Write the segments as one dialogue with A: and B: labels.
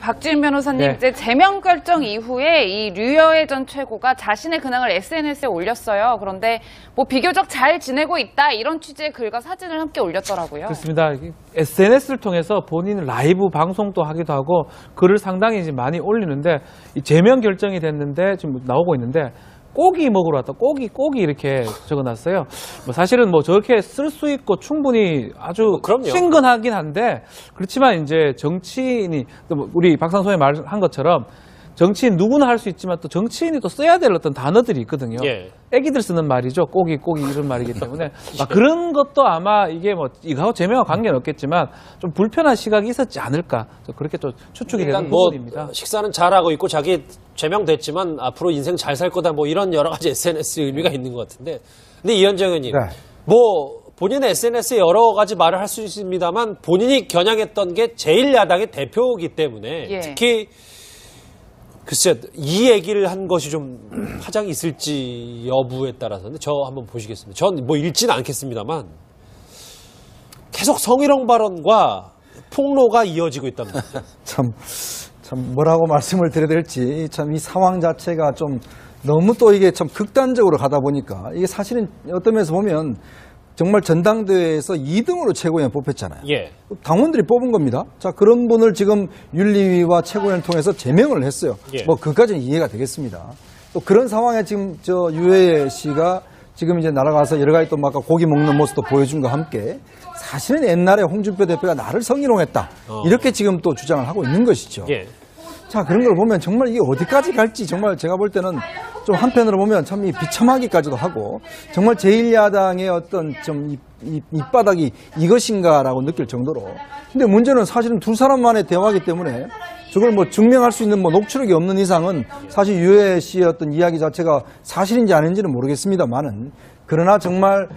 A: 박지윤 변호사님,
B: 네.
A: 이제 제명 결정 이후에 이 류여애 전 최고가 자신의 근황을 SNS에 올렸어요. 그런데 뭐 비교적 잘 지내고 있다 이런 취지의 글과 사진을 함께 올렸더라고요.
B: 그렇습니다. SNS를 통해서 본인 라이브 방송도 하기도 하고 글을 상당히 이제 많이 올리는데 이 제명 결정이 됐는데 지금 나오고 있는데 고기 먹으러 왔다. 고기 이렇게 적어놨어요. 뭐 사실은 뭐 저렇게 쓸 수 있고 충분히 아주 친근하긴 한데 그렇지만 이제 정치인이 또 우리 박상소에 말한 것처럼 정치인 누구나 할 수 있지만 또 정치인이 또 써야 될 어떤 단어들이 있거든요.
C: 예.
B: 애기들 쓰는 말이죠. 고기 이런 말이기 때문에 그런 것도 아마 이게 뭐 이거하고 제명과 관계는 없겠지만 좀 불편한 시각이 있었지 않을까 그렇게 또 추측이 되는 부분입니다.
C: 식사는 잘하고 있고 자기 제명됐지만 앞으로 인생 잘 살 거다 뭐 이런 여러 가지 SNS 의미가 있는 것 같은데 근데 이현정 의원님 뭐 본인의 SNS에 여러 가지 말을 할 수 있습니다만 본인이 겨냥했던 게 제1야당의 대표이기 때문에 특히 글쎄 이 얘기를 한 것이 좀 파장이 있을지 여부에 따라서는 저 한번 보시겠습니다. 전 뭐 읽지는 않겠습니다만 계속 성희롱 발언과 폭로가 이어지고 있답니다.
D: 참 뭐라고 말씀을 드려야 될지 참 이 상황 자체가 좀 너무 또 이게 참 극단적으로 가다 보니까 이게 사실은 어떤 면에서 보면 정말 전당대회에서 2등으로 최고위원 뽑혔잖아요.
C: 예.
D: 당원들이 뽑은 겁니다. 자, 그런 분을 지금 윤리위와 최고위원을 통해서 제명을 했어요.
C: 예.
D: 뭐 그까지는 이해가 되겠습니다. 또 그런 상황에 지금 유해애 씨가 지금 이제 날아가서 여러 가지 또 막 고기 먹는 모습도 보여준과 함께 사실은 옛날에 홍준표 대표가 나를 성희롱했다. 이렇게 지금 또 주장을 하고 있는 것이죠.
C: 예.
D: 자, 그런 걸 보면 정말 이게 어디까지 갈지 정말 제가 볼 때는 좀 한편으로 보면 참 비참하기까지도 하고 정말 제1야당의 어떤 좀 밑바닥이 이것인가라고 느낄 정도로. 근데 문제는 사실은 두 사람만의 대화이기 때문에 저걸 뭐 증명할 수 있는 뭐 녹취록이 없는 이상은 사실 유해 씨의 어떤 이야기 자체가 사실인지 아닌지는 모르겠습니다만은 그러나 정말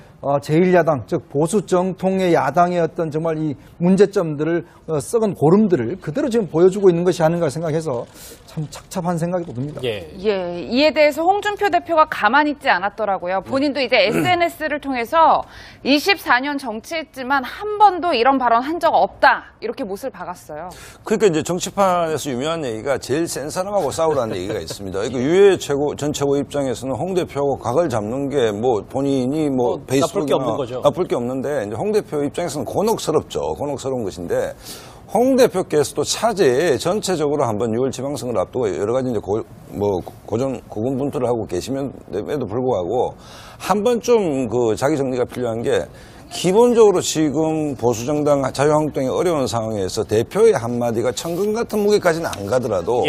D: 제1야당, 즉 보수 정통의 야당의 어떤 정말 이 문제점들을 썩은 고름들을 그대로 지금 보여주고 있는 것이 아닌가 생각해서 참 착잡한 생각이 또 듭니다.
A: 예, 이에 대해서 홍준표 대표가 가만히 있지 않았더라고요. 본인도 이제 SNS를 통해서 24년 정치했지만 한 번도 이런 발언 한 적 없다. 이렇게 못을 박았어요.
E: 그러니까 이제 정치판에서 유명한 얘기가 제일 센 사람하고 싸우라는 얘기가 있습니다. 유해 전 최고 입장에서는 홍 대표하고 각을 잡는 게 뭐 본인이 뭐
C: 나쁠 게 없는 거죠.
E: 나쁠 게 없는데 이제 홍 대표 입장에서는 곤혹스럽죠. 곤혹스러운 것인데 홍 대표께서도 차제에 전체적으로 한번 6월 지방선거를 앞두고 여러 가지 이제 고군분투를 하고 계심에도 불구하고 한 번 좀 그 자기 정리가 필요한 게 기본적으로 지금 보수정당 자유한국당이 어려운 상황에서 대표의 한마디가 천근 같은 무게까지는 안 가더라도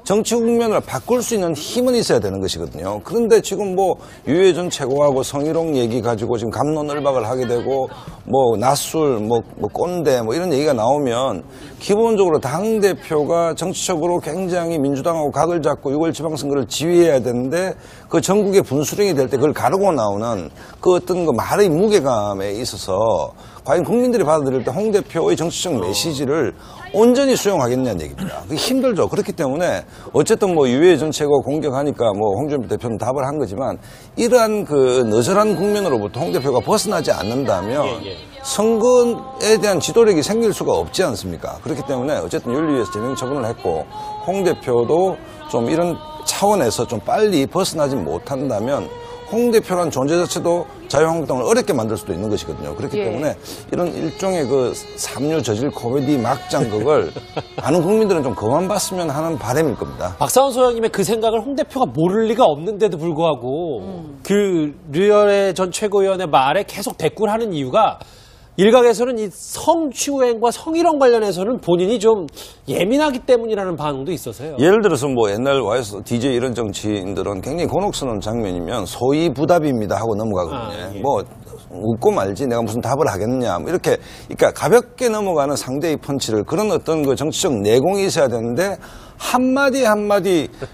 E: 정치 국면을 바꿀 수 있는 힘은 있어야 되는 것이거든요. 그런데 지금 뭐 유해 전 최고하고 성희롱 얘기 가지고 지금 갑론을박을 하게 되고 뭐 낯술, 뭐 꼰대 뭐 이런 얘기가 나오면 기본적으로 당 대표가 정치적으로 굉장히 민주당하고 각을 잡고 6월 지방선거를 지휘해야 되는데 그 전국의 분수령이 될 때 그걸 가르고 나오는 그 어떤 그 말의 무게감에 있어서 과연 국민들이 받아들일 때 홍 대표의 정치적 메시지를 온전히 수용하겠냐는 얘기입니다. 그게 힘들죠. 그렇기 때문에 어쨌든 뭐 유해 전 최고 공격하니까 뭐 홍준표 대표는 답을 한 거지만 이러한 그 너절한 국면으로부터 홍 대표가 벗어나지 않는다면 선거에 대한 지도력이 생길 수가 없지 않습니까? 그렇기 때문에 어쨌든 윤리위에서 제명 처분을 했고 홍 대표도 좀 이런 차원에서 좀 빨리 벗어나지 못한다면 홍 대표란 존재 자체도 자유한국당을 어렵게 만들 수도 있는 것이거든요. 그렇기 때문에 이런 일종의 그 삼류 저질 코미디 막장극을 많은 국민들은 좀 그만 봤으면 하는 바람일 겁니다.
C: 박사원 소장님의 그 생각을 홍 대표가 모를 리가 없는데도 불구하고 그 류여애 전 최고위원의 말에 계속 대꾸를 하는 이유가 일각에서는 이 성추행과 성희롱 관련해서는 본인이 좀 예민하기 때문이라는 반응도 있어서요.
E: 예를 들어서 뭐 옛날 와이스 DJ 이런 정치인들은 굉장히 곤혹스러운 장면이면 소위 부답입니다 하고 넘어가거든요. 뭐 웃고 말지 내가 무슨 답을 하겠느냐 뭐 이렇게 그러니까 가볍게 넘어가는 상대의 펀치를 그런 어떤 그 정치적 내공이 있어야 되는데 한마디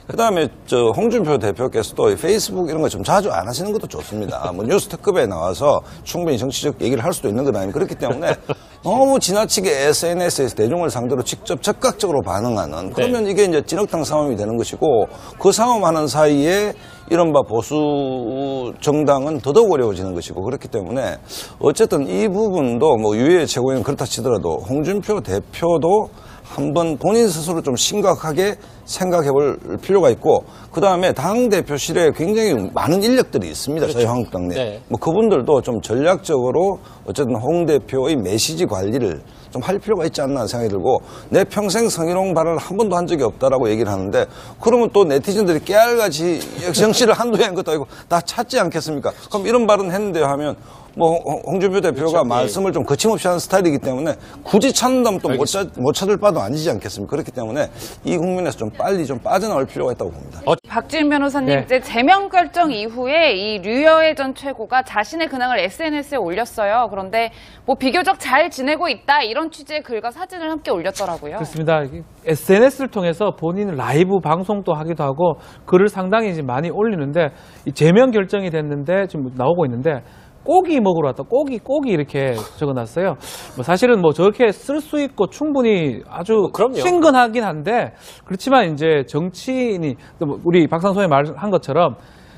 E: 그다음에 저 홍준표 대표께서도 페이스북 이런 거 좀 자주 안 하시는 것도 좋습니다. 뭐 뉴스 특급에 나와서 충분히 정치적 얘기를 할 수도 있는 것 아닙니까? 그렇기 때문에 너무 지나치게 SNS에서 대중을 상대로 직접 적극적으로 반응하는 그러면 이게 이제 진흙탕 싸움이 되는 것이고 그 싸움하는 사이에 이른바 보수 정당은 더더욱 어려워지는 것이고 그렇기 때문에 어쨌든 이 부분도 뭐 유해 최고위원 그렇다 치더라도 홍준표 대표도 한번 본인 스스로 좀 심각하게 생각해 볼 필요가 있고, 그 다음에 당대표실에 굉장히 많은 인력들이 있습니다.
C: 그렇죠.
E: 자유한국당 내.
C: 네.
E: 뭐 그분들도 좀 전략적으로 어쨌든 홍 대표의 메시지 관리를 좀 할 필요가 있지 않나 생각이 들고, 내 평생 성희롱 발언을 한 번도 한 적이 없다라고 얘기를 하는데, 그러면 또 네티즌들이 깨알같이 정치를 한두 해 한 것도 아니고 다 찾지 않겠습니까? 그럼 이런 발언 했는데요 하면 뭐 홍준표 대표가
C: 그렇죠.
E: 말씀을 좀 거침없이 하는 스타일이기 때문에 굳이 찾는다면 또 못 찾을 바도 아니지 않겠습니까? 그렇기 때문에 이 국면에서 좀 빨리 좀 빠져나올 필요가 있다고 봅니다.
A: 박지은 변호사님,
B: 네.
A: 이제 제명 결정 이후에 이 류여애 전 최고가 자신의 근황을 SNS에 올렸어요. 그런데 뭐 비교적 잘 지내고 있다 이런 취지의 글과 사진을 함께 올렸더라고요.
B: 그렇습니다. SNS를 통해서 본인 라이브 방송도 하기도 하고 글을 상당히 이제 많이 올리는데 이 제명 결정이 됐는데 지금 나오고 있는데 고기 먹으러 왔다. 고기 이렇게 적어놨어요. 뭐 사실은 뭐 저렇게 쓸 수 있고 충분히 아주
C: 그럼요.
B: 친근하긴 한데 그렇지만 이제 정치인이 또 우리 박상소에 말한 것처럼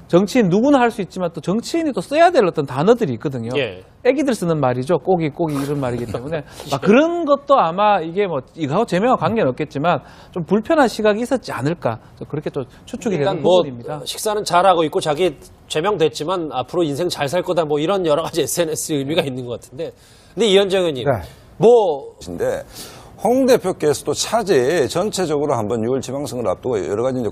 B: 정치인 누구나 할 수 있지만 또 정치인이 또 써야 될 어떤 단어들이 있거든요.
C: 예.
B: 애기들 쓰는 말이죠. 고기 이런 말이기 때문에 그런 것도 아마 이게 뭐 이거하고 제명과 관계는 없겠지만 좀 불편한 시각이 있었지 않을까. 그렇게 또 추측이
C: 일단
B: 되는
C: 뭐
B: 부분입니다.
C: 식사는 잘하고 있고 자기 제명됐지만 앞으로 인생 잘 살 거다 뭐 이런 여러 가지 SNS 의미가 있는 것 같은데, 근데 이현정 의원님
D: 네.
C: 뭐
E: 인데 홍 대표께서도 차제에 전체적으로 한번 6월 지방선거를 앞두고 여러 가지 이제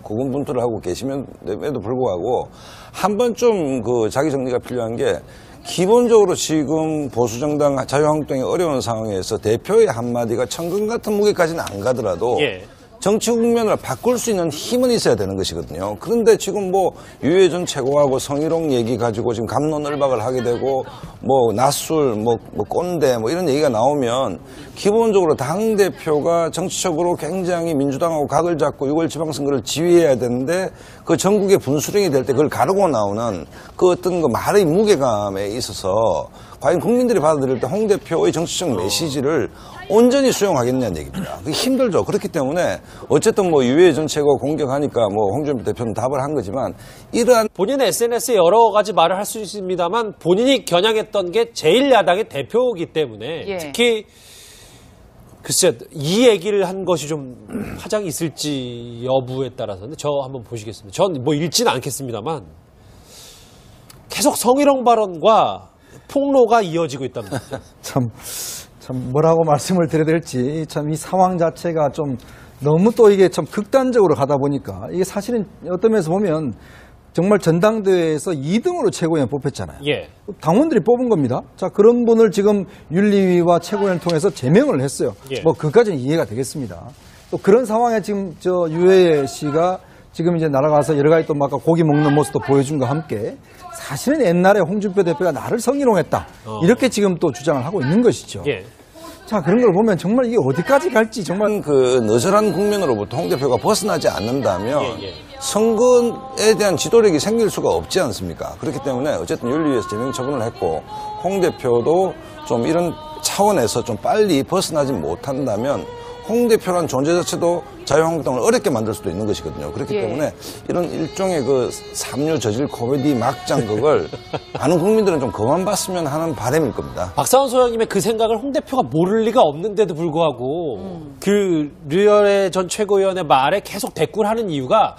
E: 고군분투를 하고 계심에도 불구하고 한 번쯤 그 자기 정리가 필요한 게, 기본적으로 지금 보수정당 자유한국당이 어려운 상황에서 대표의 한마디가 천근 같은 무게까지는 안 가더라도
C: 예.
E: 정치 국면을 바꿀 수 있는 힘은 있어야 되는 것이거든요. 그런데 지금 뭐 유해 전 최고하고 성희롱 얘기 가지고 지금 갑론을박을 하게 되고 뭐 낯술, 뭐 꼰대 뭐 이런 얘기가 나오면 기본적으로 당 대표가 정치적으로 굉장히 민주당하고 각을 잡고 6월 지방선거를 지휘해야 되는데 그 전국의 분수령이 될 때 그걸 가르고 나오는 그 어떤 그 말의 무게감에 있어서 과연 국민들이 받아들일 때 홍 대표의 정치적 메시지를 온전히 수용하겠냐는 얘기입니다. 그게 힘들죠. 그렇기 때문에 어쨌든 뭐 유해 전체가 공격하니까 뭐 홍준표 대표는 답을 한 거지만, 이러한
C: 본인의 SNS에 여러 가지 말을 할 수 있습니다만 본인이 겨냥했던 게 제1야당의 대표이기 때문에
A: 예.
C: 특히 글쎄 이 얘기를 한 것이 좀 파장이 있을지 여부에 따라서는 저 한번 보시겠습니다. 전 뭐 읽지는 않겠습니다만 계속 성희롱 발언과 폭로가 이어지고 있답니다.
D: 참 뭐라고 말씀을 드려야 될지, 참 이 상황 자체가 좀 너무 또 이게 참 극단적으로 가다 보니까, 이게 사실은 어떤 면에서 보면 정말 전당대회에서 2등으로 최고위원 뽑혔잖아요.
C: 예.
D: 당원들이 뽑은 겁니다. 자, 그런 분을 지금 윤리위와 최고위원을 통해서 제명을 했어요.
C: 예.
D: 뭐 그까지는 이해가 되겠습니다. 또 그런 상황에 지금 저 유해 씨가 지금 이제 날아가서 여러 가지 또 막 고기 먹는 모습도 보여준 것 함께, 사실은 옛날에 홍준표 대표가 나를 성희롱했다, 이렇게 지금 또 주장을 하고 있는 것이죠.
C: 예.
D: 자, 그런 걸 보면 정말 이게 어디까지 갈지 정말
E: 그 너절한 국면으로부터 홍 대표가 벗어나지 않는다면
C: 예.
E: 선거에 대한 지도력이 생길 수가 없지 않습니까? 그렇기 때문에 어쨌든 윤리위에서 제명 처분을 했고, 홍 대표도 좀 이런 차원에서 좀 빨리 벗어나지 못한다면 홍 대표란 존재 자체도 자유한국당을 어렵게 만들 수도 있는 것이거든요. 그렇기
A: 예.
E: 때문에 이런 일종의 그 삼류 저질 코미디 막장극을 많은 국민들은 좀 그만 봤으면 하는 바람일 겁니다.
C: 박사원 소장님의 그 생각을 홍 대표가 모를 리가 없는데도 불구하고 그 류여애 전 최고위원의 말에 계속 대꾸를 하는 이유가,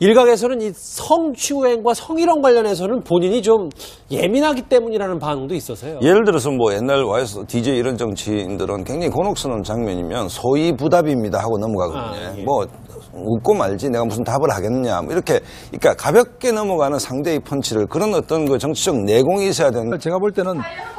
C: 일각에서는 이 성추행과 성희롱 관련해서는 본인이 좀 예민하기 때문이라는 반응도 있어서요.
E: 예를 들어서 뭐 옛날 와이스 DJ 이런 정치인들은 굉장히 곤혹스러운 장면이면 소위 부답입니다 하고 넘어가거든요.
C: 예.
E: 뭐 웃고 말지 내가 무슨 답을 하겠느냐, 뭐 이렇게, 그러니까 가볍게 넘어가는 상대의 펀치를, 그런 어떤 그 정치적 내공이 있어야 되는.
D: 제가 볼 때는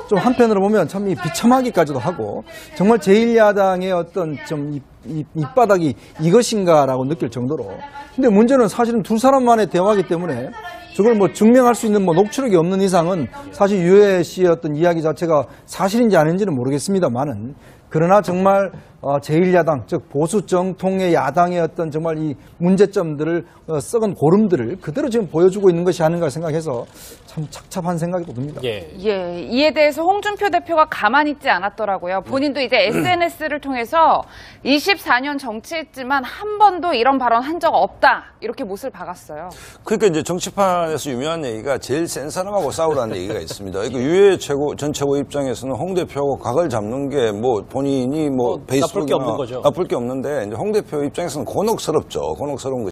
D: 좀 한편으로 보면 참 이 비참하기까지도 하고, 정말 제1야당의 어떤 좀 이 밑바닥이 이것인가라고 느낄 정도로. 근데 문제는 사실은 두 사람만의 대화이기 때문에 저걸 뭐 증명할 수 있는 뭐 녹취록이 없는 이상은 사실 유해 씨의 어떤 이야기 자체가 사실인지 아닌지는 모르겠습니다만은, 그러나 정말 제1야당, 즉 보수 정통의 야당의 어떤 정말 이 문제점들을 썩은 고름들을 그대로 지금 보여주고 있는 것이 아닌가 생각해서 참 착잡한 생각이 또 듭니다.
C: 예.
A: 예, 이에 대해서 홍준표 대표가 가만히 있지 않았더라고요. 본인도 이제 SNS를 통해서 24년 정치했지만 한 번도 이런 발언 한 적 없다. 이렇게 못을 박았어요.
E: 그러니까 이제 정치판에서 유명한 얘기가 제일 센 사람하고 싸우라는 얘기가 있습니다. 유해 전 최고 입장에서는 홍 대표하고 각을 잡는 게 뭐 본인이 뭐
C: 나쁠 게 없는 거죠.
E: 나쁠 게 없는데 이제 홍 대표 입장에서는 곤혹스럽죠. 곤혹스러운 거.